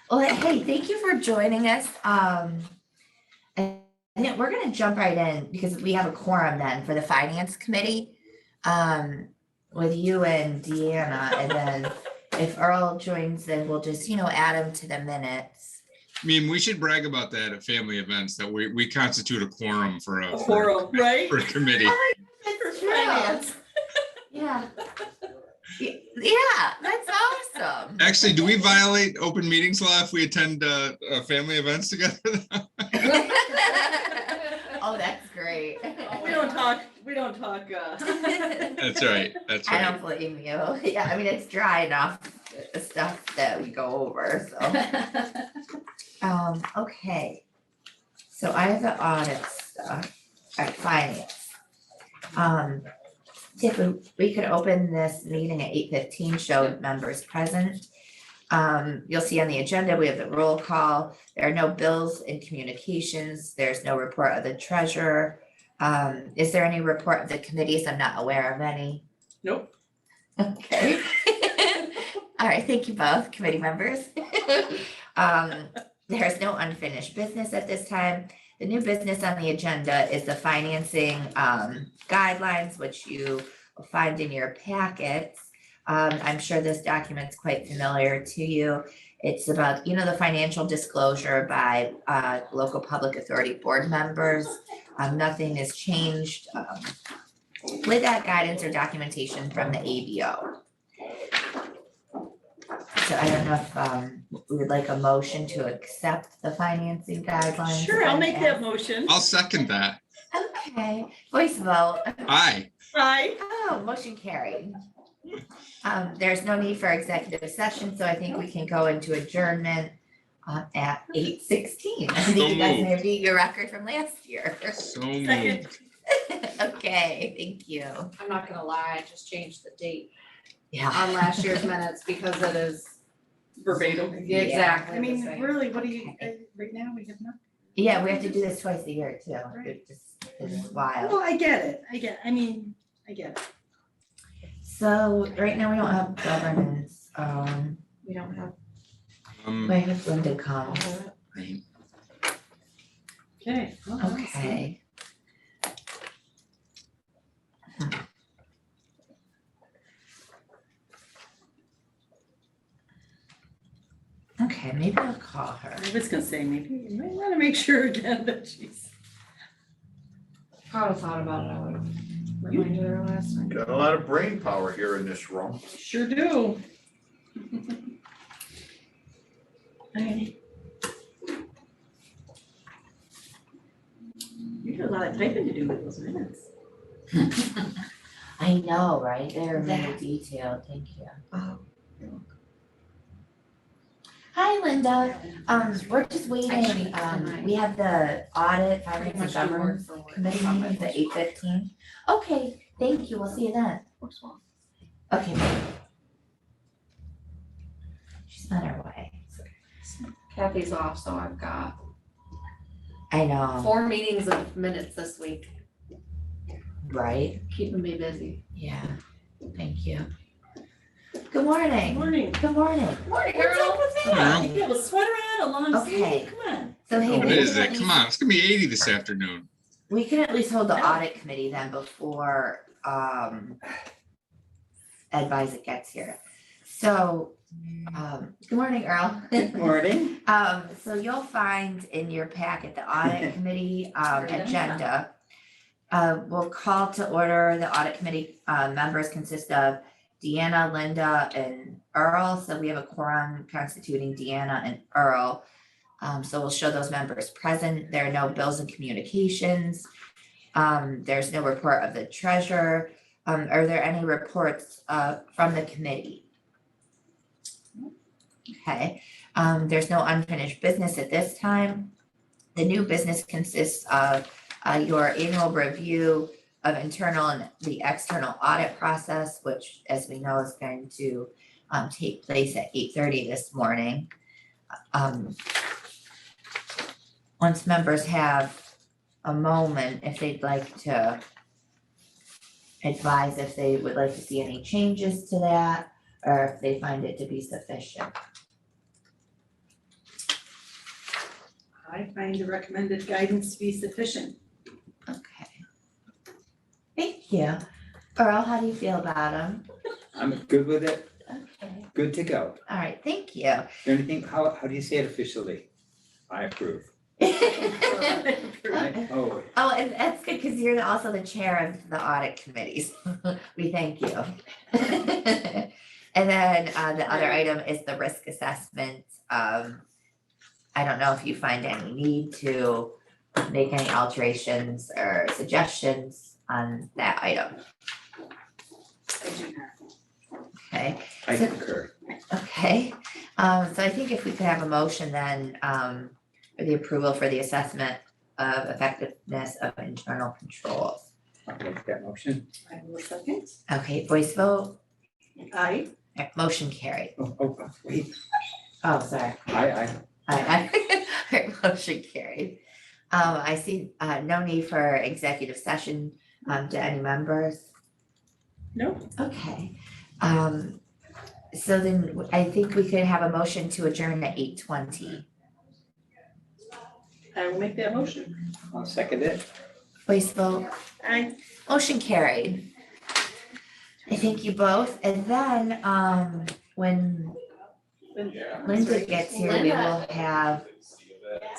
Well, hey, thank you for joining us. And then we're gonna jump right in because we have a quorum then for the finance committee. With you and Deanna, and then if Earl joins, then we'll just, add him to the minutes. I mean, we should brag about that at family events, that we constitute a quorum for a right? for a committee. Oh, that's true. Finance. Yeah. Yeah, that's awesome. Actually, do we violate open meetings law if we attend family events together? Oh, that's great. We don't talk. That's right. That's I right. don't blame you. Yeah, I mean, it's dry enough, the stuff that we go over, so. Okay. So I have the audit stuff, finance. If we could open this meeting at 8:15, show members present. You'll see on the agenda, we have the roll call. There are no bills and communications. There's no report of the treasurer. Is there any report of the committees? I'm not aware of any. Nope. Okay. All right, thank you both, committee members. There's no unfinished business at this time. The new business on the agenda is the financing guidelines, which you will find in your packets. I'm sure this document's quite familiar to you. It's about, the financial disclosure by local public authority board members. Nothing has changed with that guidance or documentation from the ABO. So I don't know if we would like a motion to accept the financing guidelines. Sure, I'll make that motion. I'll second that. Okay, voice vote. Aye. Aye. Oh, motion carried. There's no need for executive session, so I think we can go into adjournment at 8:16. I think you guys may beat your record from last year. So Second. moved. Okay, thank you. I'm not gonna lie, I just changed the date Yeah. on last year's minutes because it is Verbatim. exactly I the mean, same. really, what do you, right now, we have nothing. Yeah, we have to do this twice a year too. Right. It just is wild. Well, I get it. I get it. So right now we don't have governance. We don't have I have Linda come. all of it. Right. Okay. well, Okay. Okay, maybe I'll call her. I was gonna say, maybe you might wanna make sure again that she's. If I would've thought about it, I would've reminded her last time. Got a lot of brain power here in this room. Sure do. Alrighty. You got a lot of typing to do with those minutes. I know, right? They're very detailed. Thank you. Oh. Hi, Linda. We're just waiting. Actually, We have the audit, Pretty finance and much do word governance for word. committee meeting at 8:15. Okay, thank you. We'll see you then. Works well. Okay. She's on her way. Kathy's off, so I've got I know, 4 meetings of minutes this week, right? keeping me busy. Yeah, thank you. Good morning. Morning. Good morning. Morning, What's girl. up with Hello. that? You have a sweater on, a long Okay. sleeve, come on. So hey, What we is can it? at Come least- on, it's gonna be 80 this afternoon. We can at least hold the audit committee then before Advisor gets here. So, good morning, Earl. Good morning. So you'll find in your packet the audit committee agenda. We'll call to order. The audit committee members consist of Deanna, Linda, and Earl. So we have a quorum constituting Deanna and Earl. So we'll show those members present. There are no bills and communications. There's no report of the treasurer. Are there any reports from the committee? Okay, there's no unfinished business at this time. The new business consists of your annual review of internal and the external audit process, which, as we know, is going to take place at 8:30 this morning. Once members have a moment, if they'd like to advise if they would like to see any changes to that, or if they find it to be sufficient. I find the recommended guidance to be sufficient. Okay. Thank you. Earl, how do you feel about them? I'm good with it, Okay, good to go. all right, thank you. Anything, how do you say it officially? I approve. I, oh, Oh, and that's good because you're also the chair of the audit committees. We thank you. And then the other item is the risk assessment. I don't know if you find any need to make any alterations or suggestions on that item. I do not. Okay, I concur. okay. So I think if we could have a motion then for the approval for the assessment of effectiveness of internal controls. I'll make that motion. I will second. Okay, voice vote, Aye. motion carried. Oh, wait, Oh, sorry. I, Motion carried. I see no need for executive session to any members. No, Okay. So then I think we could have a motion to adjourn at 8:20. I will make that motion. I'll second it. Voice vote, Aye. motion carried. I thank you both. And then when Linda gets here, we will have,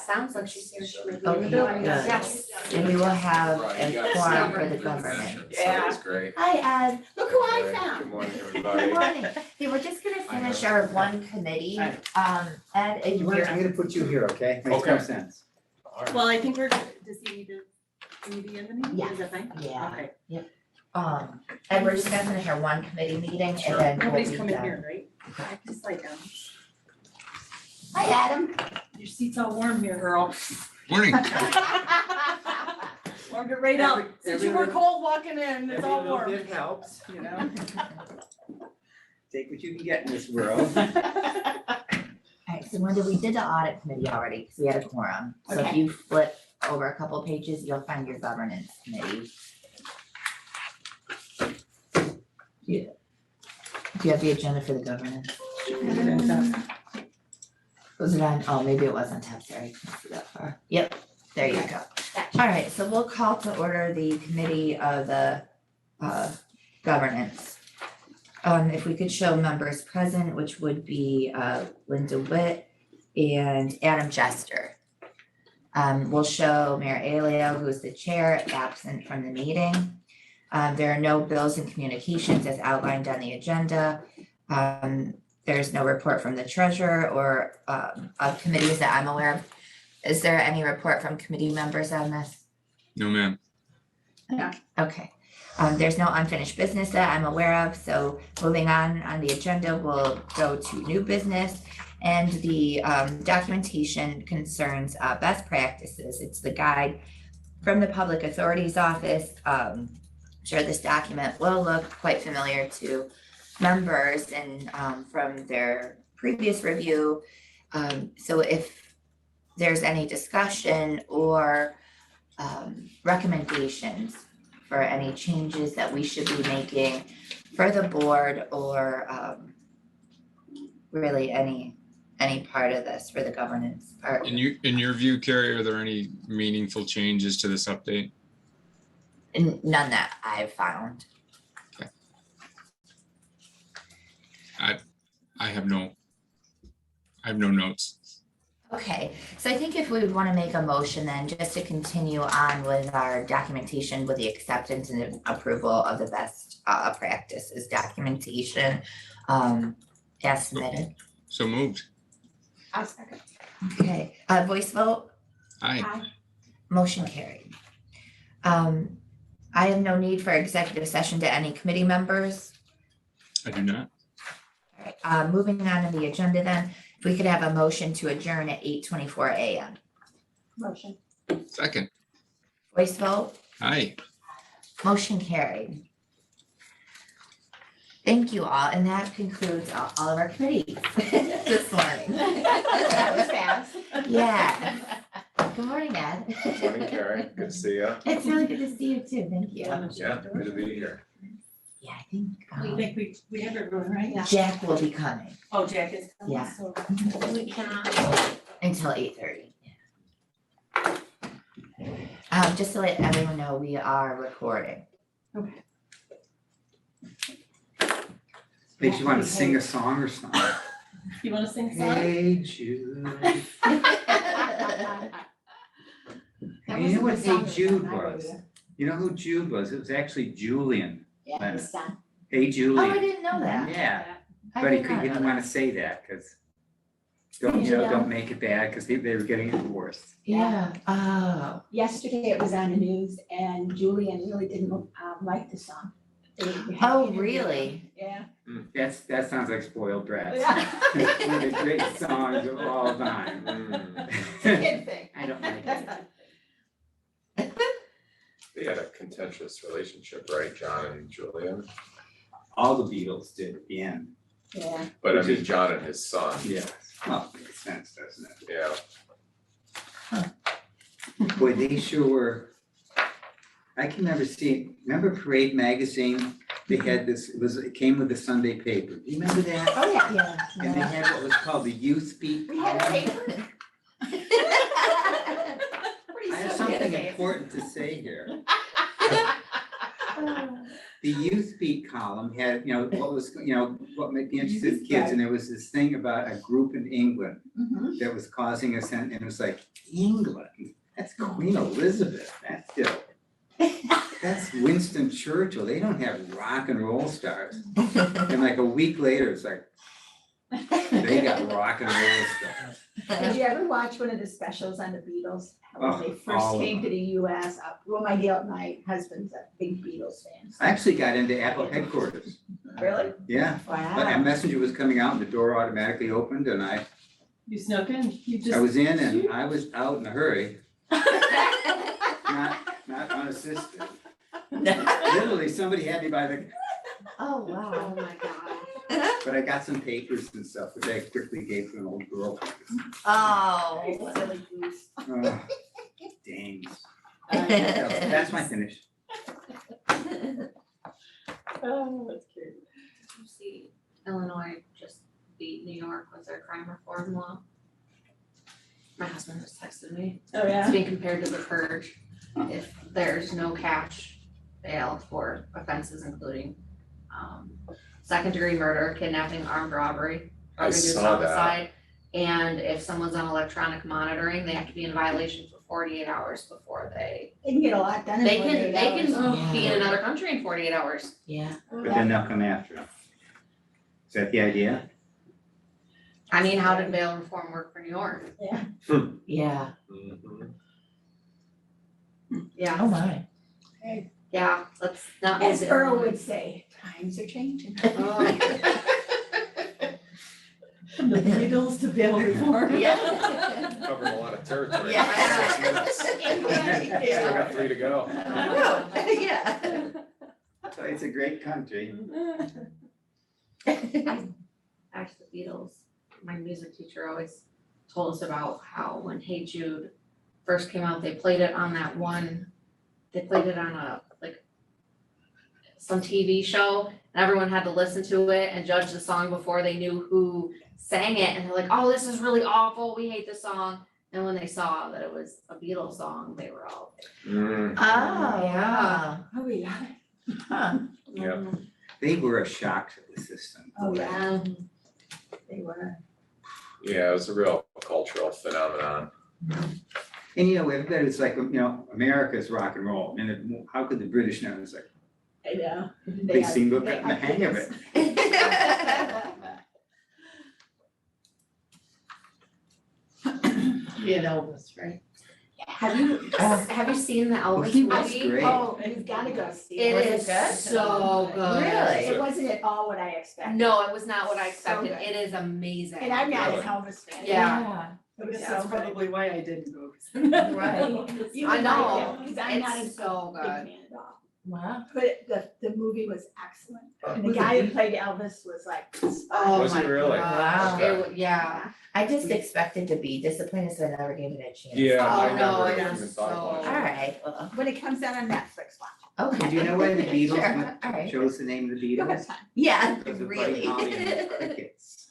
Sounds like she's here. She would be okay, in the good. building. Yes. And we will have Right, a you got quorum a for the good government. session, so Yeah. that's great. Hi, Ed. Look who I Good found. morning, Good everybody. morning. Hey, we're just gonna finish our one committee. Ed, and You want, I'm gonna put you here, okay? Makes more Okay. sense. Well, I think does he need to, do you be in the meeting? Yeah. Is that fine? Yeah. Okay. And we're just gonna finish our one committee meeting and then we'll Nobody's be coming done. here, right? I just like down. Hi, Adam. Your seat's all warm here, girl. Morning. Warmed it right up. Since you were cold walking in, it's all Every little warm. bit helps, you know? know? Take what you can get in this world. Alright, so Linda, we did the audit committee already, because we had a quorum. So if Okay. you flip over a couple pages, you'll find your governance committee. Yeah. Do you have the agenda for the governance? Was it on, oh, maybe it was on tab, sorry, I couldn't see that far. Yep, there you go. Alright, so we'll call to order the committee of the governance. If we could show members present, which would be Linda Witt and Adam Jester. We'll show Mayor Aleo, who is the chair, absent from the meeting. There are no bills and communications as outlined on the agenda. There's no report from the treasurer or of committees that I'm aware of. Is there any report from committee members on this? No, ma'am. Okay, there's no unfinished business that I'm aware of, so moving on the agenda, we'll go to new business. And the documentation concerns best practices. It's the guide from the Public Authorities Office. Sure, this document will look quite familiar to members and from their previous review. So if there's any discussion or recommendations for any changes that we should be making for the board or really any part of this for the governance part. In your view, Carrie, are there any meaningful changes to this update? None that I've found. I have no notes. Okay, so I think if we would want to make a motion then just to continue on with our documentation with the acceptance and approval of the best practices documentation as submitted. So moved. I'll second. Okay, voice vote, Aye. motion carried. I have no need for executive session to any committee members. I do not. All right, moving on to the agenda then, if we could have a motion to adjourn at 8:24 a.m. Motion. Second. Voice vote, Aye. motion carried. Thank you all, and that concludes all of our committees this morning. That was fast. Yeah. Good morning, Ed. Morning, Karen. Good to see you. It's really good to see you too, thank you. Yeah, good to be here. Yeah, I think We think we have everyone, right? Yeah. Jack will be coming Oh, Jack is coming, Yeah. so. We cannot. until 8:30. Just to let everyone know, we are recording. Makes you want to sing a song or something. You wanna sing a song? Hey Jude. That You know what wasn't the Hey song that Jude I wrote was? either. You know who Jude was? It was actually Julian. Yeah, his son. Hey Oh, I Julian. didn't know that. Yeah, I but he did not didn't know want to say that because don't, You know. don't make it bad because they were getting divorced. Yeah, oh, Yesterday it was on the news and Julian really didn't like the song. They had Oh, interviewed really? him. Yeah. That sounds like spoiled brats. Yeah. One of the great songs of all time. It's a kid thing. I don't like it. They had a contentious relationship, right, John and Julian? All the Beatles did at the end. Yeah. But I Which mean, is- John and his son, Yes. Well, makes sense, doesn't it? yeah. Boy, they sure were. I can remember Parade magazine? They had this, it came with the Sunday paper. Do you remember that? Oh, yeah, yeah. And they had what was called the Youth Beat We had a column. paper. I have something important to say here. The Youth Beat column had, what was, what might be interested in kids, and there was this thing about a group in England Mhm. that was causing and it was like, England, that's Queen Elizabeth, that's Winston Churchill, they don't have rock and roll stars. And like a week later, it's like, they got rock and roll stars. Did you ever watch one of the specials on the Beatles? When they all first of came to the US, well, my husband's a big Beatles fan. I actually got into Apple headquarters, Really? yeah. But a Wow. messenger was coming out and the door automatically opened and I You snuck in, you just. was in and I was out in a hurry, not unassisted. Literally, somebody had me by the, oh, wow. my god. but I got some papers and stuff, which I quickly gave to an old girl. Oh. Silly goose. Oh, dang. That's my finish. Oh, that's cute. You see, Illinois just beat New York with their crime reform law. My husband just texted me. Oh, It's yeah? being compared to the purge. If there's no catch bail for offenses including second degree murder, kidnapping, armed robbery, I drug-induced saw that. homicide. And if someone's on electronic monitoring, they have to be in violation for 48 hours before they can get a lot done in they 48 can hours. be in another country in 48 hours. Yeah, But then they'll come after them. Is that the idea? I mean, how did bail reform work for New York? yeah, Mhm. Yeah, oh my. yeah, let's not. As visit Earl Illinois. would say, times are changing. Oh. From the Beatles to bail reform. Yeah. Covered a lot of territory. Yeah. Still got 3 to go. Yeah. So it's a great country. Actually, the Beatles, my music teacher always told us about how when Hey Jude first came out, they played it on some TV show, and everyone had to listen to it and judge the song before they knew who sang it, and they're like, oh, this is really awful, we hate this song. And when they saw that it was a Beatles song, they were all. Mm, Oh, yeah. Oh, yeah. Huh. Yeah. They were a shock to the system. Oh, yeah, Yeah. they were. yeah, it was a real cultural phenomenon. And everybody's like, America's rock and roll. And how could the British know? It's like, I know. they seem to have gotten the hang of it. Yeah, Elvis, right? Have you seen the Well, Elvis he was movie? great. Oh, you've gotta go see It Was it. it is good? so good. Really? It wasn't at all what I expected. No, it was not what I expected. good. It is amazing. And I'm not an Really? Elvis fan. Yeah. It was That's so good. probably why I didn't go. Right. You I would know. like it, because I'm not a It's so big good. fan at all. Wow. But the movie was excellent. And the Was it guy who good? played Elvis was like. Oh Was my it really? gosh. Wow. Yeah. I just expected to be disappointed, so I never gave it a chance. Yeah, Oh, I no, never it even was thought so- about All it. right, well, When it comes out on Netflix, watch okay. Do you know why the Sure, Beatles all right. chose the name of the it. Go Beatles? ahead, son. Yeah, Because of really. Buddy Holly and the Crickets.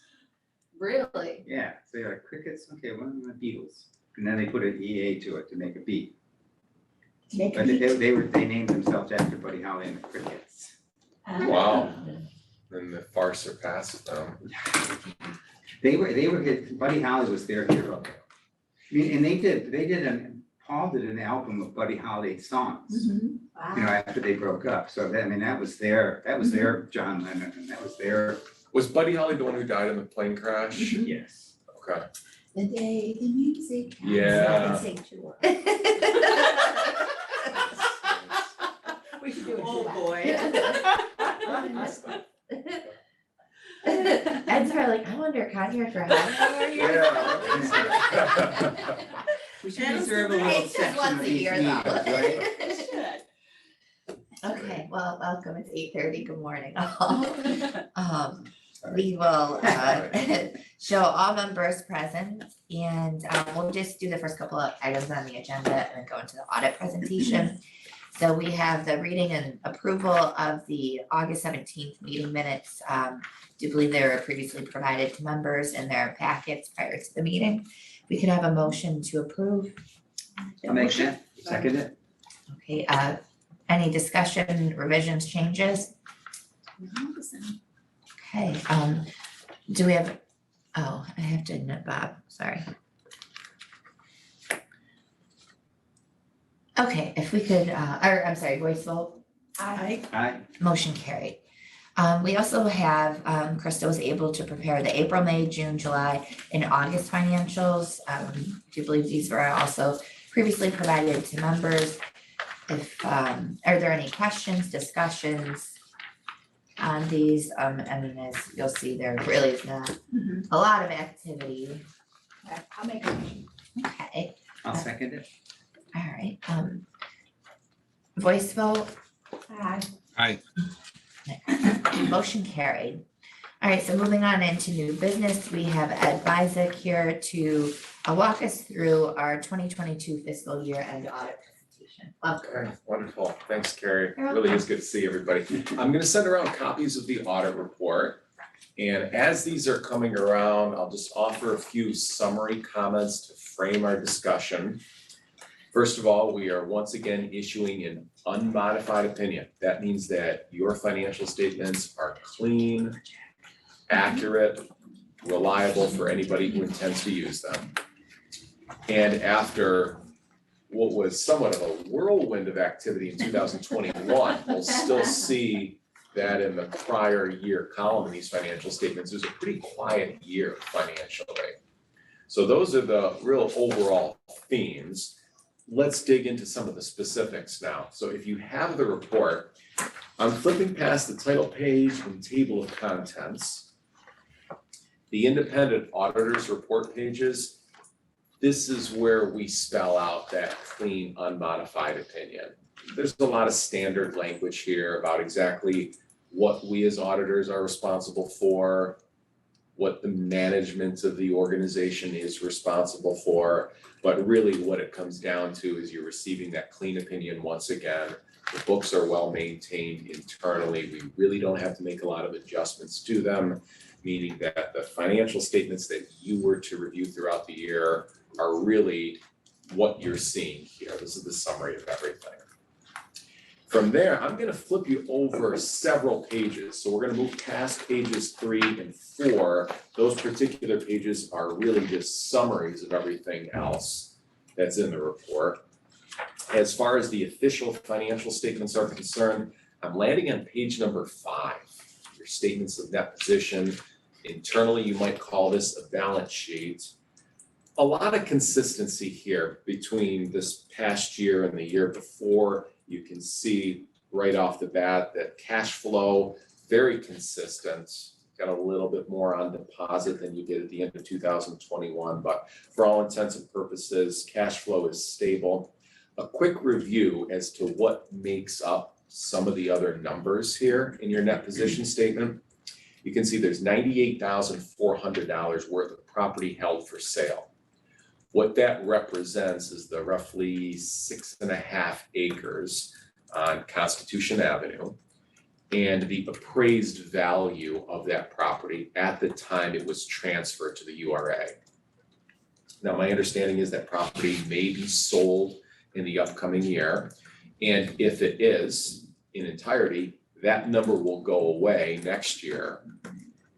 Really? Yeah, so you're like, Crickets, okay, well, the Beatles. And then they put an EA to it to make a beat. Make a But meet. they named themselves after Buddy Holly and the Crickets. Wow. And the far surpassed them. They were, Buddy Holly was their hero. I mean, and Paul did an album of Buddy Holly songs, Mhm. you know, after they broke up. So that, I mean, that was their John Lennon, and that was their. Was Buddy Holly the one who died in the plane crash? Mhm. Yes. Okay. The day the music comes. Yeah. I can sing two words. We should do it. Oh, boy. Ed's probably like, I wonder, Conrad, for how many more years? We should Adam's reserve a little It's just section once of a these year meetings, though. right? Okay, well, welcome, it's 8:30, good morning all. We will show all members present and we'll just do the first couple of items on the agenda and then go into the audit presentation. So we have the reading and approval of the August 17th meeting minutes. Do believe they were previously provided to members in their packets prior to the meeting. We could have a motion to approve. I'll make that, second it. Okay, any discussion, revisions, changes? Okay, do we have, oh, I have to admit Bob, sorry. Okay, if we could, or I'm sorry, voice vote, Aye. motion carried. We also have, Krista was able to prepare the April, May, June, July, and August financials. Do believe these were also previously provided to members. If, are there any questions, discussions on these? I mean, as you'll see, there really is not Mhm. a lot of activity. I'll make a motion. Okay, I'll second it. all right, voice vote, Aye. motion carried. All right, so moving on into new business, we have Ed Bizek here to walk us through our 2022 fiscal year end audit presentation. Welcome. Okay, wonderful. Thanks, Carrie. You're Really is good to see everybody. I'm gonna send around copies of the audit report. And as these are coming around, I'll just offer a few summary comments to frame our discussion. First of all, we are once again issuing an unmodified opinion. That means that your financial statements are clean, accurate, reliable for anybody who intends to use them. And after what was somewhat of a whirlwind of activity in 2021, we'll still see that in the prior year column in these financial statements, it was a pretty quiet year financially. So those are the real overall themes. Let's dig into some of the specifics now. So if you have the report, I'm flipping past the title page and table of contents. The independent auditors report pages, this is where we spell out that clean, unmodified opinion. There's a lot of standard language here about exactly what we as auditors are responsible for, what the management of the organization is responsible for. But really what it comes down to is you're receiving that clean opinion once again. The books are well maintained internally. We really don't have to make a lot of adjustments to them, meaning that the financial statements that you were to review throughout the year are really what you're seeing here. This is the summary of everything. From there, I'm gonna flip you over several pages. So we're gonna move past pages 3 and 4. Those particular pages are really just summaries of everything else that's in the report. As far as the official financial statements are concerned, I'm landing on page number 5, your statements of net position. Internally, you might call this a balance sheet. A lot of consistency here between this past year and the year before. You can see right off the bat that cash flow, very consistent. Got a little bit more on deposit than you did at the end of 2021, but for all intents and purposes, cash flow is stable. A quick review as to what makes up some of the other numbers here in your net position statement. You can see there's $98,400 worth of property held for sale. What that represents is the roughly 6.5 acres on Constitution Avenue and the appraised value of that property at the time it was transferred to the URA. Now, my understanding is that property may be sold in the upcoming year. And if it is in entirety, that number will go away next year.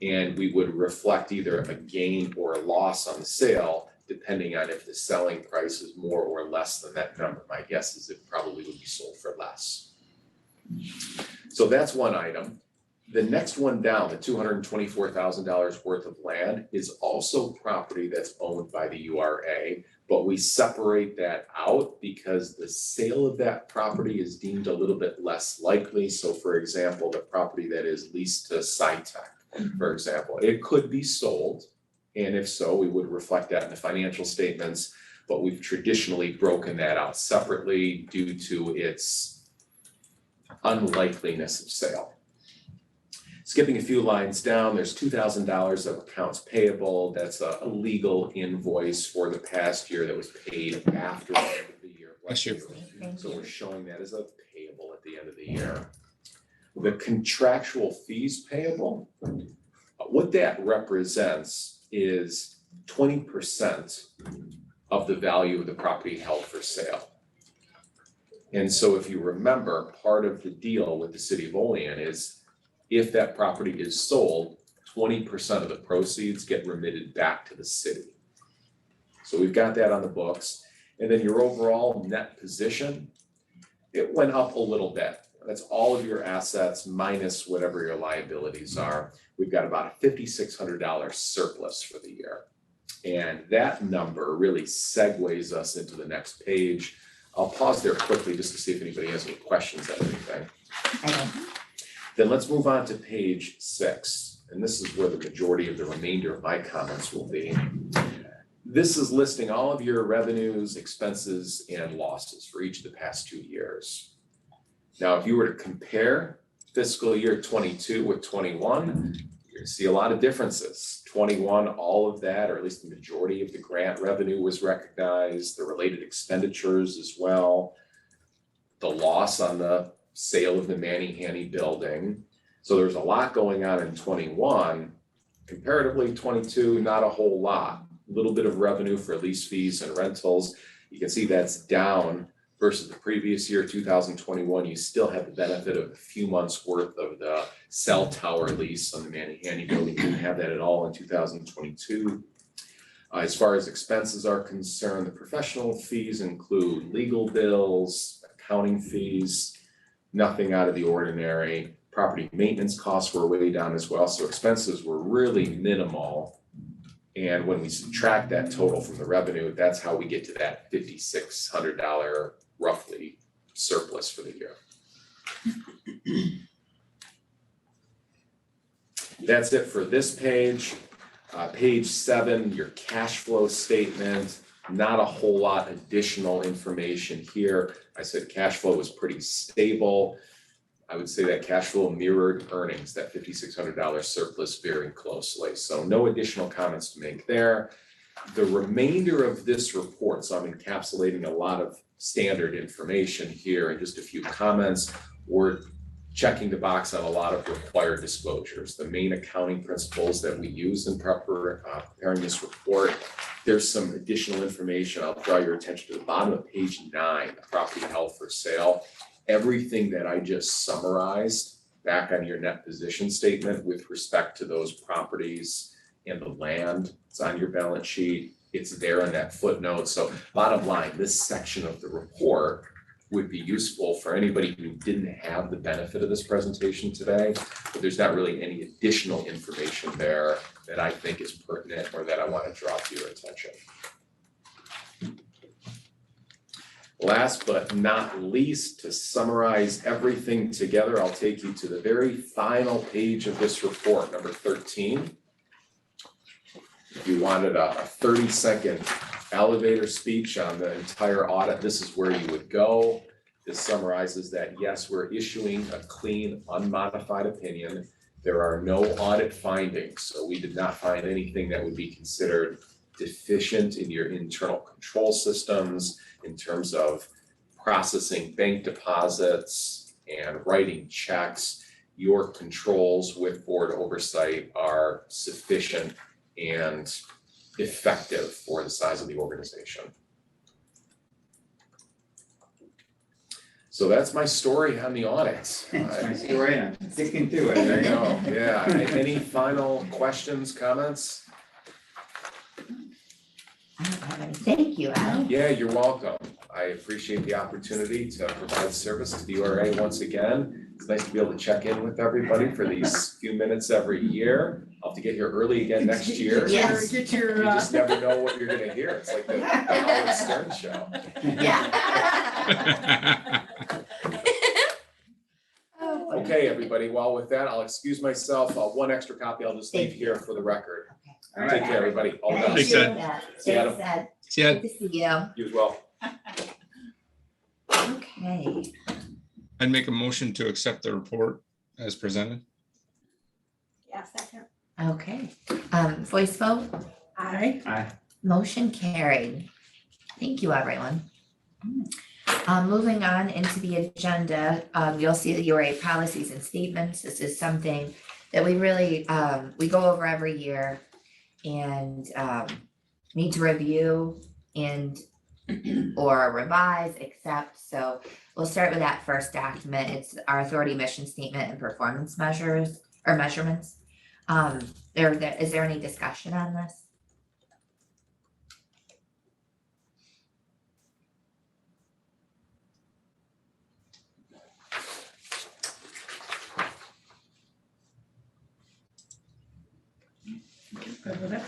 And we would reflect either a gain or a loss on the sale, depending on if the selling price is more or less than that number. My guess is it probably would be sold for less. So that's one item. The next one down, the $224,000 worth of land, is also property that's owned by the URA, but we separate that out because the sale of that property is deemed a little bit less likely. So for example, the property that is leased to SciTech, for example, it could be sold. And if so, we would reflect that in the financial statements, but we've traditionally broken that out separately due to its unlikeliness of sale. Skipping a few lines down, there's $2,000 of accounts payable. That's a legal invoice for the past year that was paid after the end of the year. Bless you. So we're showing that as a payable at the end of the year. The contractual fees payable, what that represents is 20% of the value of the property held for sale. And so if you remember, part of the deal with the city of Olean is if that property is sold, 20% of the proceeds get remitted back to the city. So we've got that on the books. And then your overall net position, it went up a little bit. That's all of your assets minus whatever your liabilities are. We've got about a $5,600 surplus for the year. And that number really segues us into the next page. I'll pause there quickly just to see if anybody has any questions on anything. I don't. Then let's move on to page 6. And this is where the majority of the remainder of my comments will be. This is listing all of your revenues, expenses, and losses for each of the past 2 years. Now, if you were to compare fiscal year 22 with 21, you're gonna see a lot of differences. 21, all of that, or at least the majority of the grant revenue was recognized, the related expenditures as well, the loss on the sale of the Manny-Hanny building. So there's a lot going on in 21. Comparatively, 22, not a whole lot. A little bit of revenue for lease fees and rentals. You can see that's down versus the previous year, 2021. You still have the benefit of a few months worth of the cell tower lease on the Manny-Hanny building. You didn't have that at all in 2022. As far as expenses are concerned, the professional fees include legal bills, accounting fees, nothing out of the ordinary. Property maintenance costs were way down as well, so expenses were really minimal. And when we subtract that total from the revenue, that's how we get to that $5,600 roughly surplus for the year. That's it for this page. Page 7, your cash flow statement. Not a whole lot additional information here. I said cash flow was pretty stable. I would say that cash flow mirrored earnings, that $5,600 surplus very closely. So no additional comments to make there. The remainder of this report, so I'm encapsulating a lot of standard information here and just a few comments. We're checking the box on a lot of required disclosures. The main accounting principles that we use in preparing this report. There's some additional information. I'll draw your attention to the bottom of page 9, the property held for sale. Everything that I just summarized back on your net position statement with respect to those properties and the land, it's on your balance sheet. It's there in that footnote. So bottom line, this section of the report would be useful for anybody who didn't have the benefit of this presentation today, but there's not really any additional information there that I think is pertinent or that I want to draw to your attention. Last but not least, to summarize everything together, I'll take you to the very final page of this report, number 13. If you wanted a 30-second elevator speech on the entire audit, this is where you would go. This summarizes that, yes, we're issuing a clean, unmodified opinion. There are no audit findings, so we did not find anything that would be considered deficient in your internal control systems in terms of processing bank deposits and writing checks. Your controls with board oversight are sufficient and effective for the size of the organization. So that's my story on the audits. It's my story, I'm sticking to it, There right? you go, yeah. Any final questions, comments? I don't have any. Thank you, Al. Yeah, you're welcome. I appreciate the opportunity to provide service to the URA once again. It's nice to be able to check in with everybody for these few minutes every year. I'll have to get here early again next year. Yes. Get You your, just never know what you're gonna hear. It's like the Howard Stern show. Yeah. Oh, boy. Okay, everybody, well, with that, I'll excuse myself. One extra copy I'll just leave Thank here for the record. All Take right. care, everybody. All the Thank best. Thanks, you. Ed. See you, Adam. Thanks, Ed. Yeah, Good to see you. You as well. Okay. I'd make a motion to accept the report as presented. Yeah, second. Okay. Voice vote, I, motion carried. Thank you, everyone. Moving on into the agenda, you'll see the URA policies and statements. This is something that we really, we go over every year and need to review and or revise, accept. So we'll start with that first document. It's our authority mission statement and performance measures or measurements. Is there any discussion on this? good with it.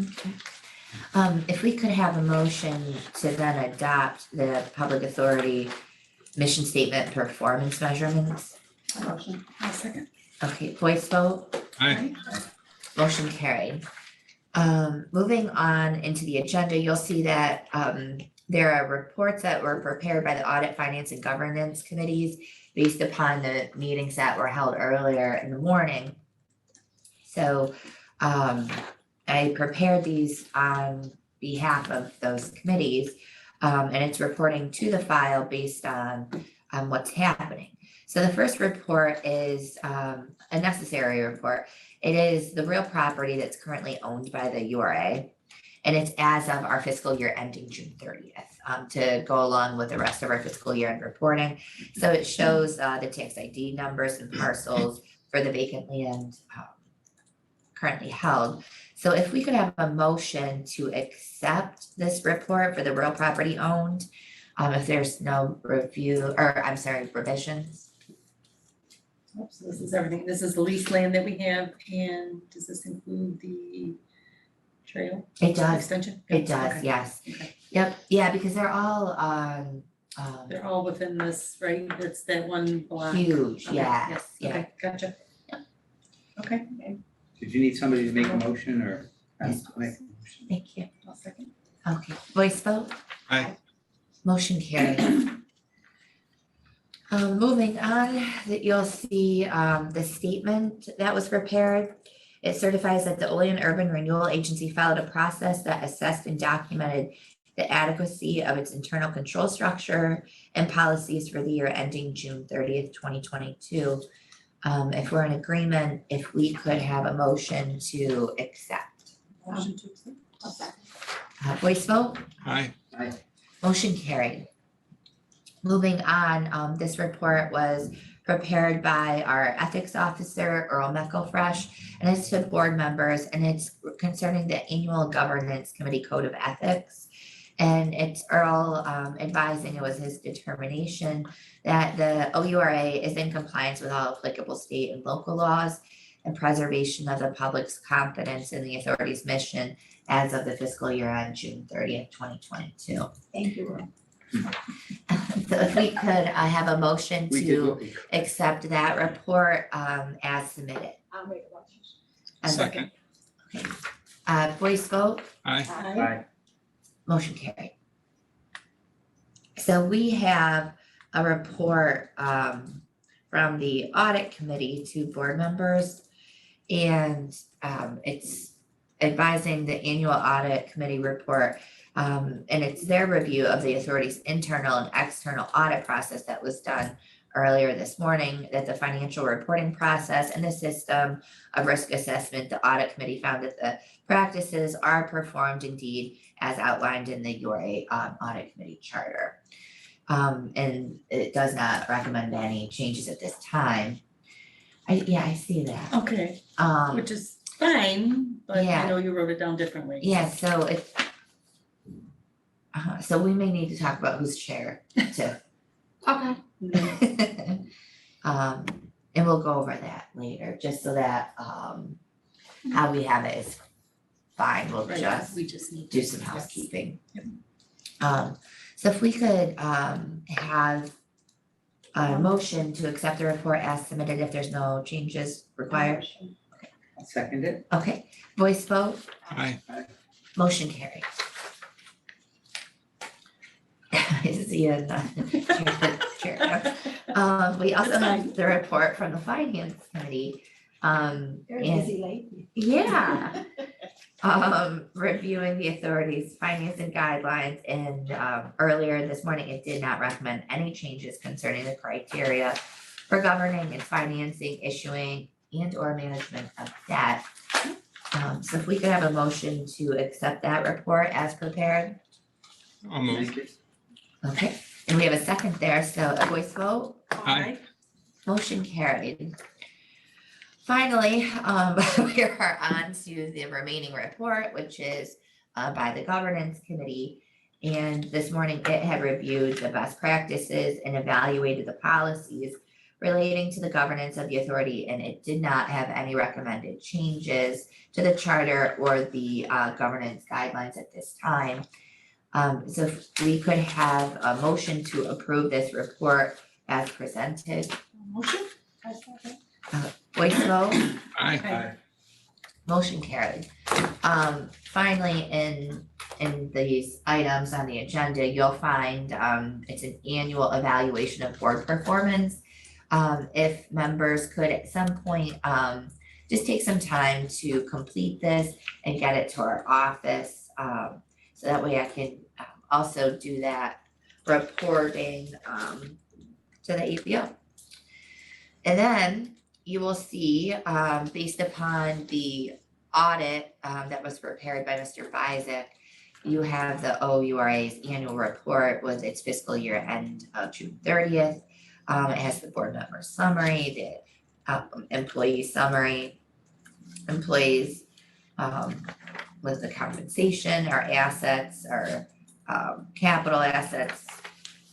Okay. If we could have a motion to then adopt the public authority mission statement performance measurements. Motion, I'll second. Okay, voice vote, Aye. motion carried. Moving on into the agenda, you'll see that there are reports that were prepared by the Audit, Finance and Governance Committees based upon the meetings that were held earlier in the morning. So I prepared these on behalf of those committees, and it's reporting to the file based on what's happening. So the first report is a necessary report. It is the real property that's currently owned by the URA, and it's as of our fiscal year ending June 30th, to go along with the rest of our fiscal year end reporting. So it shows the tax ID numbers and parcels for the vacant land currently held. So if we could have a motion to accept this report for the real property owned, if there's no review, or I'm sorry, revisions. Oops, so this is everything. This is the lease land that we have, and does this include the trail It does, extension? it does, Okay. yes. Okay. Yep, yeah, because they're all on, They're all within this, right? That's that one block. huge, Okay, yes, yeah. Okay, gotcha. Okay, Did you need somebody to make a motion or? Yes, I'll make a motion. Thank you. I'll second. Okay, voice vote? Aye. Motion carried. Moving on, that you'll see the statement that was prepared. It certifies that the Olean Urban Renewal Agency followed a process that assessed and documented the adequacy of its internal control structure and policies for the year ending June 30th, 2022. If we're in agreement, if we could have a motion to accept. Motion to accept. I'll second. Voice vote? Aye. Motion carried. Moving on, this report was prepared by our ethics officer, Earl Meckelfresh, and it's to board members, and it's concerning the annual governance committee code of ethics. And it's Earl advising, it was his determination that the OURA is in compliance with all applicable state and local laws and preservation of the public's confidence in the authority's mission as of the fiscal year on June 30th, 2022. Thank you, Earl. So if we could have a motion We to did. accept that report as submitted. I'll make a motion. Second. Voice vote, Aye. Aye. motion carried. So we have a report from the audit committee to board members. And it's advising the annual audit committee report. And it's their review of the authority's internal and external audit process that was done earlier this morning, that the financial reporting process and the system of risk assessment, the audit committee found that the practices are performed indeed as outlined in the URA audit committee charter. And it does not recommend any changes at this time. I see that. Okay, Um, which is fine, but I Yeah. know you wrote it down differently. yeah, so so we may need to talk about who's chair too. Okay. And we'll go over that later, just so that, how we have it is fine, we'll Right, just we just need to. do some housekeeping. So if we could, have a motion to accept the report as submitted if there's no changes required. I'll second it. Okay, voice vote, Hi. motion carried. I see a chair. We also That's have fine. the report from the finance committee. Very and- busy lately. Yeah. Reviewing the authority's financing guidelines and, earlier this morning, it did not recommend any changes concerning the criteria for governing and financing, issuing and or management of debt. So if we could have a motion to accept that report as prepared, I'll move. Thank you. okay, and we have a second there, so a voice vote, Hi. motion carried. Finally, we are on to the remaining report, which is by the governance committee. And this morning it had reviewed the best practices and evaluated the policies relating to the governance of the authority, and it did not have any recommended changes to the charter or the governance guidelines at this time. So if we could have a motion to approve this report as presented, Motion? voice vote. Hi. Motion carried. Finally, in these items on the agenda, you'll find, it's an annual evaluation of board performance. If members could at some point, just take some time to complete this and get it to our office. So that way I can also do that reporting, to the APO. And then you will see, based upon the audit that was prepared by Mr. Bizek, you have the OURA's annual report with its fiscal year end of June 30th. It has the board member summary, the employee summary, employees with the compensation, our assets, our capital assets.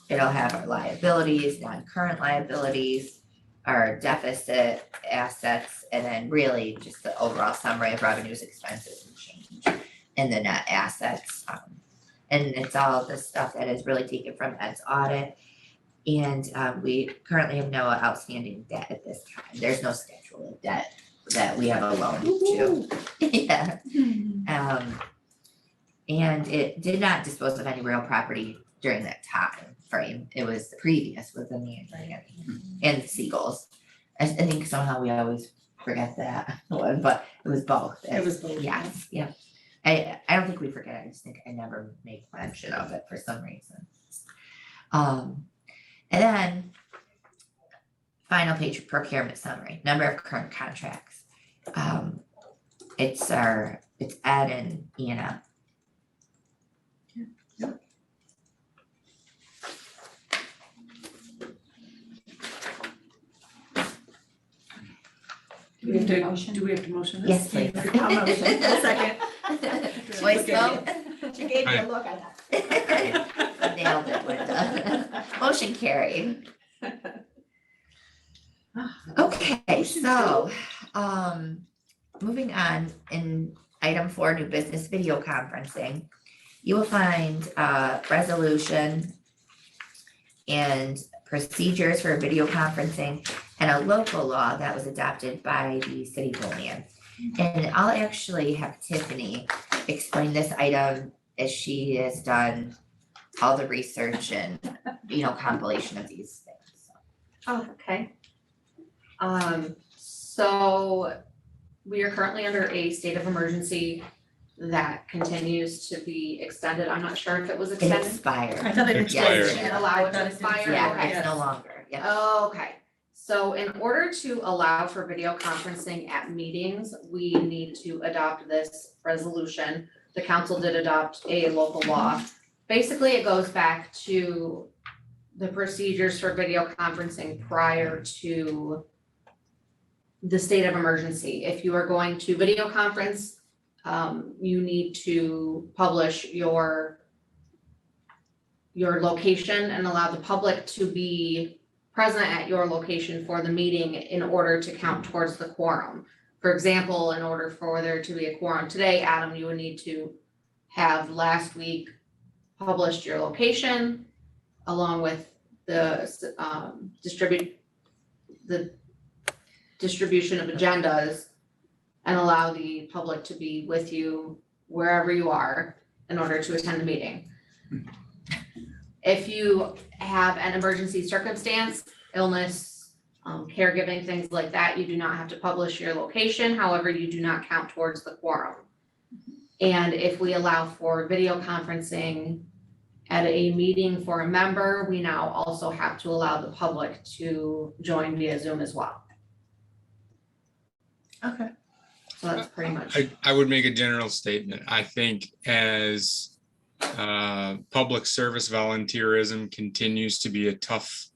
It'll have our liabilities, non-current liabilities, our deficit assets, and then really just the overall summary of revenues, expenses, and change in the net assets. And it's all the stuff that is really taken from Ed's audit. And we currently have no outstanding debt at this time. There's no schedule of debt that we have a loan to. Yeah. And it did not dispose of any real property during that time frame. It was the previous within the and seagulls. I think somehow we always forget that one, but it was both. It was both. Yes, yeah. I don't think we forget, I just think I never make mention of it for some reason. And then final page procurement summary, number of current contracts. It's Ed and Iana. Do we have to, Motion? do we have to motion this? Yes, please. I'll motion. I'll second. Voice vote. She gave me a look, I thought. Nailed it, Linda. Motion carried. Okay, so, moving on in item 4, new business video conferencing. You will find a resolution and procedures for video conferencing and a local law that was adopted by the city of Olean. And I'll actually have Tiffany explain this item as she has done all the research and, compilation of these things. Oh, okay. So we are currently under a state of emergency that continues to be extended. I'm not sure if it was It extended. expired. I thought it Expired. expired. Didn't allow it to I thought expire? did. Yeah, okay. it's no Yes. longer, yeah. Okay, so in order to allow for video conferencing at meetings, we need to adopt this resolution. The council did adopt a local law. Basically, it goes back to the procedures for video conferencing prior to the state of emergency. If you are going to video conference, you need to publish your location and allow the public to be present at your location for the meeting in order to count towards the quorum. For example, in order for there to be a quorum today, Adam, you would need to have last week published your location along with the distribution of agendas and allow the public to be with you wherever you are in order to attend the meeting. If you have an emergency circumstance, illness, caregiving, things like that, you do not have to publish your location. However, you do not count towards the quorum. And if we allow for video conferencing at a meeting for a member, we now also have to allow the public to join via Zoom as well. Okay. So that's pretty much. I would make a general statement. I think as public service volunteerism continues to be a tough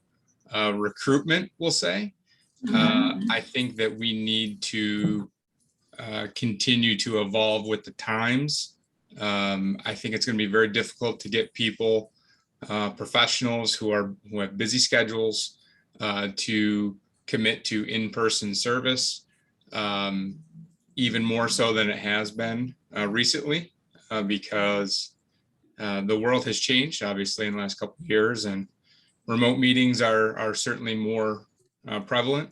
recruitment, we'll say, I think that we need to continue to evolve with the times. I think it's going to be very difficult to get people, professionals who have busy schedules, to commit to in-person service, even more so than it has been recently, because the world has changed, obviously, in the last couple of years, and remote meetings are certainly more prevalent.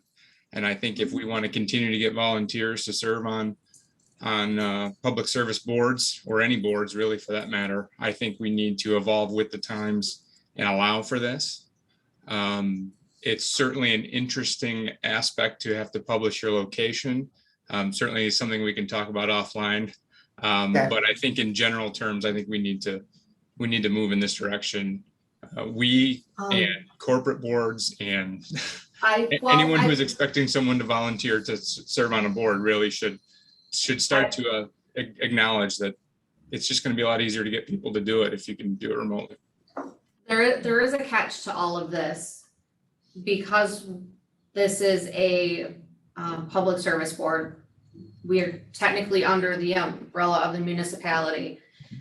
And I think if we want to continue to get volunteers to serve on public service boards, or any boards really for that matter, I think we need to evolve with the times and allow for this. It's certainly an interesting aspect to have to publish your location. Certainly something we can talk about offline. But I think in general terms, I think we need to move in this direction. We and corporate boards and anyone who's expecting someone to volunteer to serve on a board really should start to acknowledge that it's just going to be a lot easier to get people to do it if you can do it remotely. There is a catch to all of this, because this is a public service board. We are technically under the umbrella of the municipality.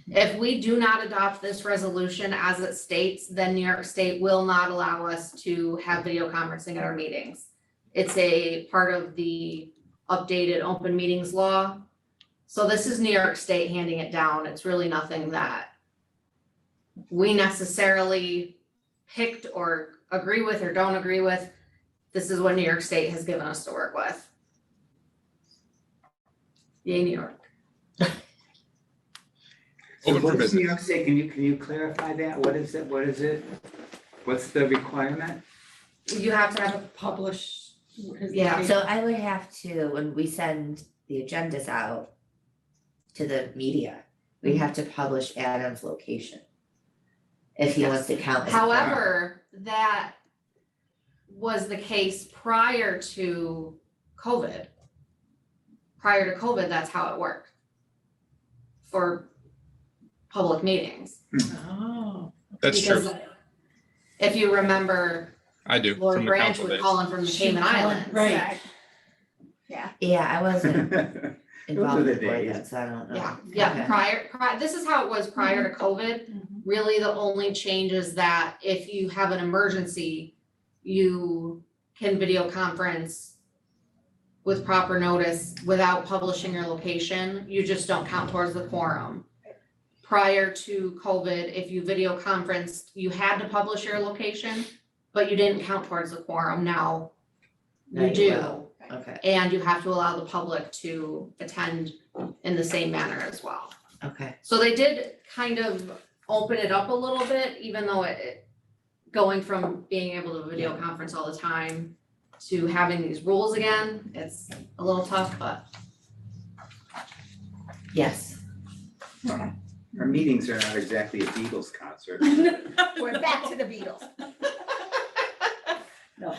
If we do not adopt this resolution as it states, then New York State will not allow us to have video conferencing at our meetings. It's a part of the updated open meetings law. So this is New York State handing it down. It's really nothing that we necessarily picked or agree with or don't agree with. This is what New York State has given us to work with. Yay, New York. So Open for what does New business. York say? Can you clarify that? What is it? What is it? What's the requirement? You have to have, Publish. Yeah, So I would have to, when we send the agendas out to the media, we have to publish Adam's location. If he wants to count as a quorum. however, that was the case prior to COVID. Prior to COVID, that's how it worked for public meetings. Oh. That's true. Because if you remember, I do. Lord from the Branch council would days. call in from the She Cayman would call in, Islands. right. Yeah, I wasn't involved the before days. that, so I don't know. Yeah, Okay. prior, this is how it was prior to COVID. Mhm. Really, the only change is that if you have an emergency, you can video conference with proper notice without publishing your location. You just don't count towards the quorum. Prior to COVID, if you video conferenced, you had to publish your location, but you didn't count towards the quorum. Now Now you you do. will. Okay, And you have to allow the public to attend in the same manner as well. okay. So they did kind of open it up a little bit, even though it going from being able to video conference all the time to having these rules again, it's a little tough, but Yes. Our meetings are not exactly a Beatles concert. We're back to the Beatles. No.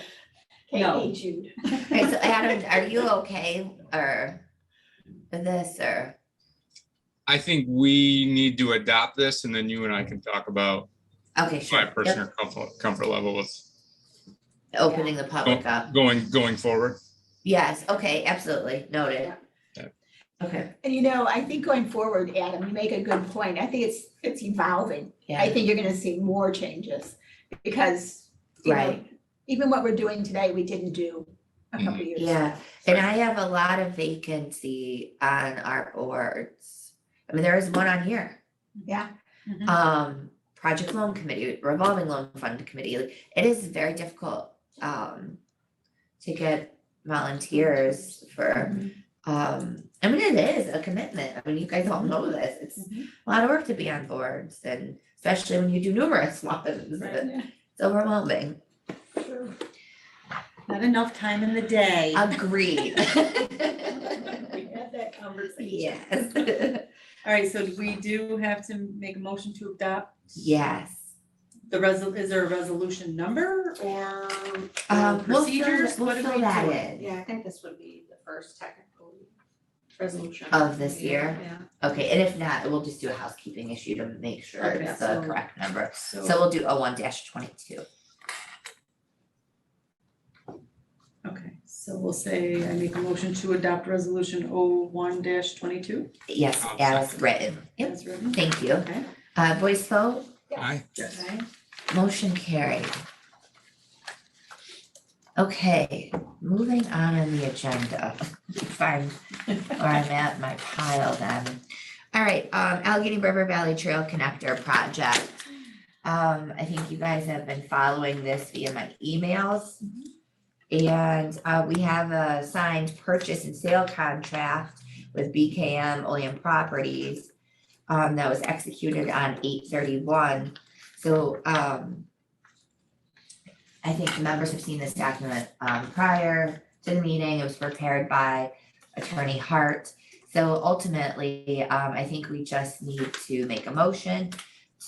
No. Hey Jude. Okay, so Adam, are you okay or with this or? I think we need to adopt this, and then you and I can talk about Okay, sure. my Yep. personal comfort level with Opening the public up. going forward. Yes, okay, absolutely, noted. Yeah. Okay, And I think going forward, Adam, you make a good point. I think it's evolving. I yeah, think you're gonna see more changes because, right, even what we're doing today, we didn't do a couple of years ago. yeah. And I have a lot of vacancy on our boards. I mean, there is one on here. Yeah. Project loan committee, revolving loan fund committee, like, it is very difficult, to get volunteers for, I mean, it is a commitment. I mean, you guys all know this. It's a lot of work to be on boards, and especially when you do numerous ones, it's overwhelming. Not enough time in the day. Agreed. We had that conversation. Yes. All right, so we do have to make a motion to adopt Yes. is there a resolution number or We'll procedures? fill What do we that do? in. Yeah, I think this would be the first technical resolution. Of this year? Yeah. Okay, and if not, we'll just do a housekeeping issue to make sure Okay, it's the so- correct number. So So, we'll do 01-22. okay, so we'll say I make a motion to adopt resolution 01-22 Yes, I'll as second. written. Yep, as written. thank you. Okay. Voice vote, Aye. Yes. Okay. motion carried. Okay, moving on in the agenda. Find where I'm at in my pile then. All right, Allegheny River Valley Trail Connector Project. I think you guys have been following this via my emails. And we have a signed purchase and sale contract with BKM Olean Properties that was executed on 8/31. So I think the members have seen this document prior to the meeting. It was prepared by Attorney Hart. So ultimately, I think we just need to make a motion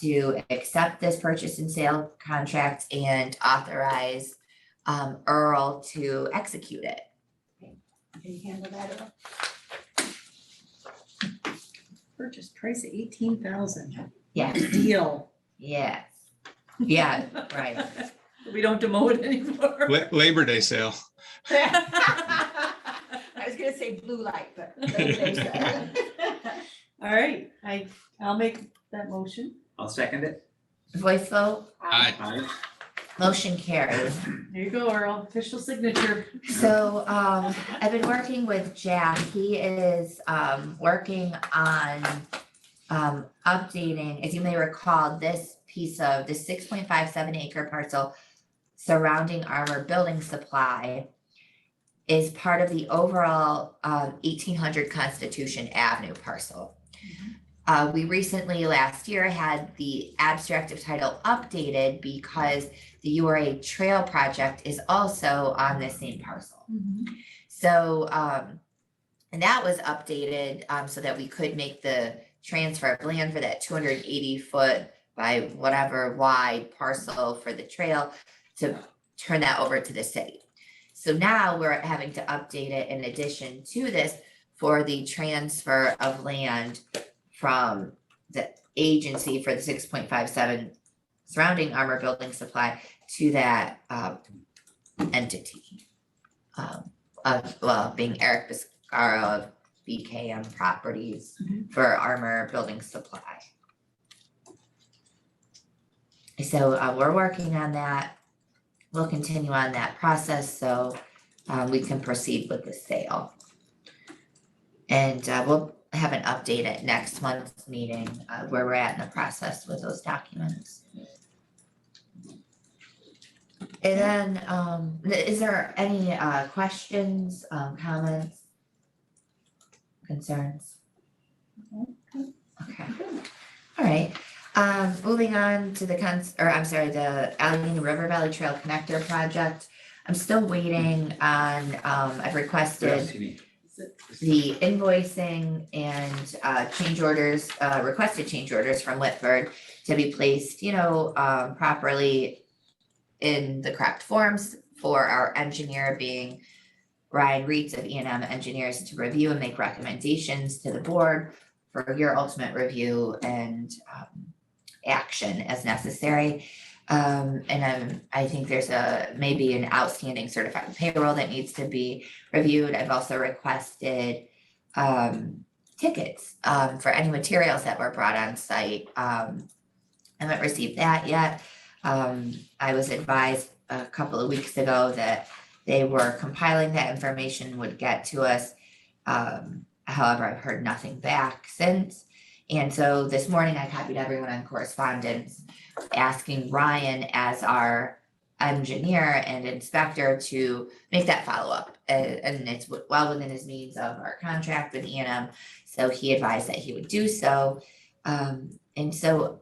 to accept this purchase and sale contract and authorize Earl to execute it. Can you handle that, Earl? Purchase price of 18,000. Yes, Deal. yes, yeah, right. We don't demote it anymore. Labor Day sale. I was gonna say blue light, but. All right, I'll make that motion. I'll second it. Voice vote, Aye. Aye. motion carried. There you go, Earl, official signature. So I've been working with Jack. He is working on updating, as you may recall, this piece of the 6.57 acre parcel surrounding Armor Building Supply is part of the overall 1800 Constitution Avenue parcel. We recently, last year, had the abstract of title updated because the URA Trail project is also on the same parcel. So, and that was updated so that we could make the transfer of land for that 280-foot by whatever wide parcel for the trail to turn that over to the city. So now we're having to update it in addition to this for the transfer of land from the agency for the 6.57 surrounding Armor Building Supply to that entity being Eric Biscaro of BKM Properties for Armor Building Supply. So we're working on that. We'll continue on that process so we can proceed with the sale. And we'll have an update at next month's meeting where we're at in the process with those documents. And then, is there any questions, comments, concerns? Okay, all right. Moving on to the the Allegheny River Valley Trail Connector Project. I'm still waiting on, I've requested the invoicing and change orders, requested change orders from Whitford to be placed, properly in the correct forms for our engineer being Ryan Reitz of E&M Engineers to review and make recommendations to the board for your ultimate review and action as necessary. I think there's maybe an outstanding certified payroll that needs to be reviewed. I've also requested tickets for any materials that were brought on site. I haven't received that yet. I was advised a couple of weeks ago that they were compiling that information, would get to us. However, I've heard nothing back since. And so this morning I copied everyone on correspondence, asking Ryan as our engineer and inspector to make that follow-up. And it's well within his means of our contract with E&M. So he advised that he would do so. And so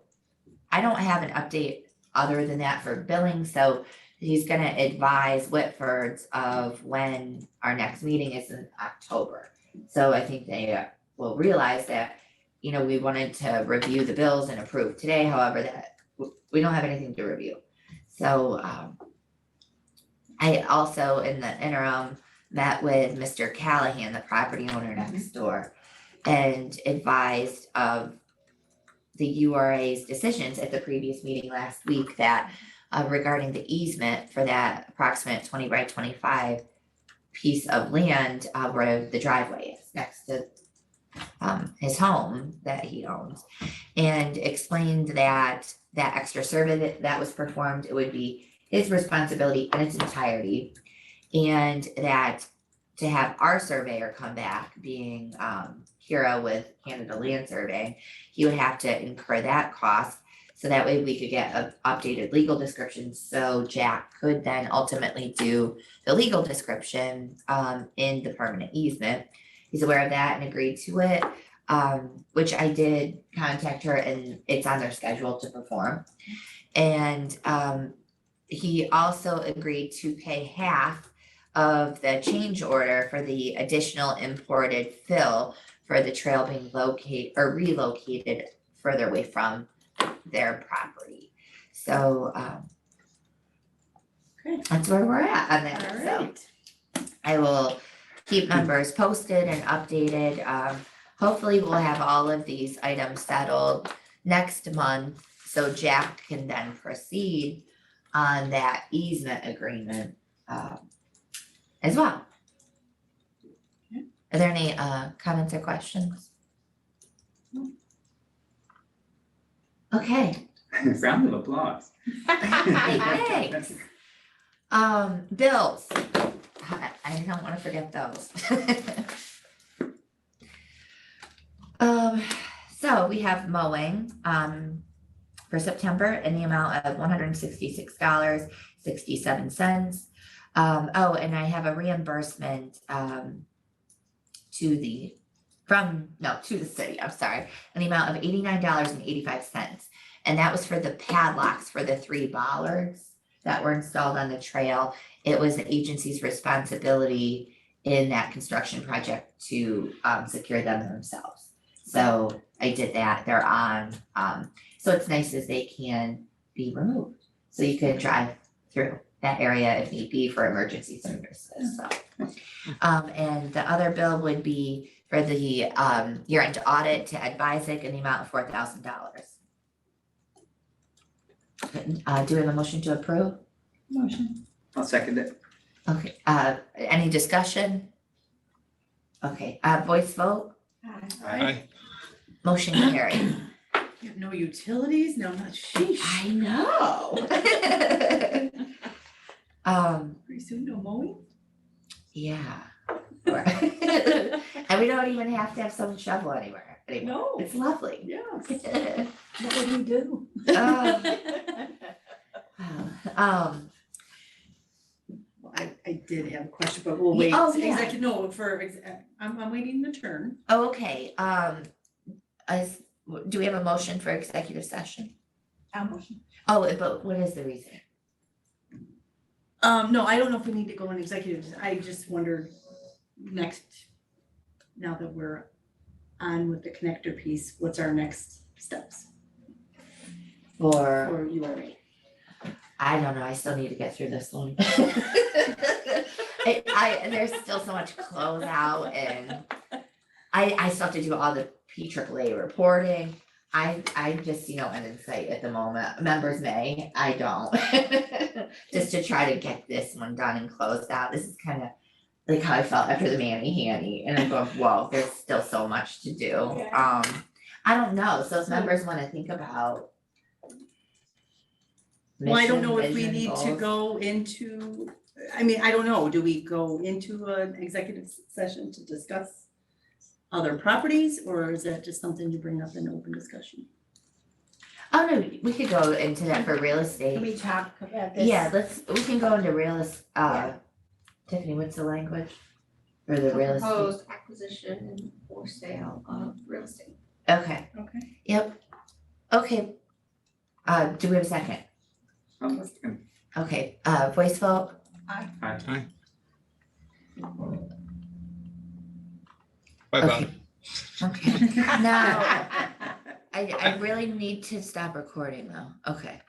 I don't have an update other than that for billing. So he's gonna advise Whitford's of when our next meeting is in October. So I think they will realize that, we wanted to review the bills and approve today, however, that we don't have anything to review. So I also, in the interim, met with Mr. Callahan, the property owner next door, and advised of the URA's decisions at the previous meeting last week that regarding the easement for that approximate 20 by 25 piece of land where the driveway is next to his home that he owns, and explained that that extra survey that was performed, it would be his responsibility in its entirety, and that to have our surveyor come back, being Kira with Canada Land Surveying, he would have to incur that cost. So that way we could get an updated legal description, so Jack could then ultimately do the legal description in the permanent easement. He's aware of that and agreed to it, which I did contact her, and it's on their schedule to perform. And he also agreed to pay half of the change order for the additional imported fill for the trail being relocated further away from their property. So Okay. that's where we're at on that. All So right. I will keep members posted and updated. Hopefully we'll have all of these items settled next month, so Jack can then proceed on that easement agreement as well. Are there any comments or questions? Okay. Round of applause. Thanks. Bills. I don't wanna forget those. So we have mowing, for September in the amount of $166.67. Oh, and I have a reimbursement, to the city, I'm sorry, in the amount of $89.85. And that was for the padlocks for the 3 bollards that were installed on the trail. It was the agency's responsibility in that construction project to secure them themselves. So I did that. They're on, so it's nice as they can be removed. So you could drive through that area if need be for emergency services, so. And the other bill would be for the year-end audit to Advisic in the amount of $4,000. Do we have a motion to approve? Motion. I'll second it. Okay, any discussion? Okay, voice vote, Aye. motion carried. You have no utilities, no, not sheesh. I know. Pretty soon, no mowing? Yeah. And we don't even have to have someone shovel anymore anymore. No. It's lovely. Yes. What would we do? I did have a question, but we'll wait. Oh, yeah. I'm waiting the turn. Oh, okay, do we have a motion for executive session? Motion. Oh, but what is the reason? No, I don't know if we need to go in executive. I just wondered next, now that we're on with the connector piece, what's our next steps For, for URA? I don't know, I still need to get through this one. There's still so much closeout, and I still have to do all the PAAA reporting. I just see no end in sight at the moment. Members may, I don't. Just to try to get this one done and closed out. This is kind of like how I felt after the Manny Hanny, and I'm going, whoa, there's still so much to do. Yeah. I don't know, so if members wanna think about. Well, I don't know mission, if we vision, need to goals. go into, I mean, I don't know, do we go into an executive session to discuss other properties, or is that just something you bring up in open discussion? Oh, no, we could go into that for real Can estate. we talk about this? Yeah, we can go into Tiffany, what's the language? Or the real estate, Proposed acquisition or sale of real estate. okay, Okay. yep, okay. Do we have a second? Okay, voice vote, Bye okay, bye. okay. Now, I really need to stop recording though, okay.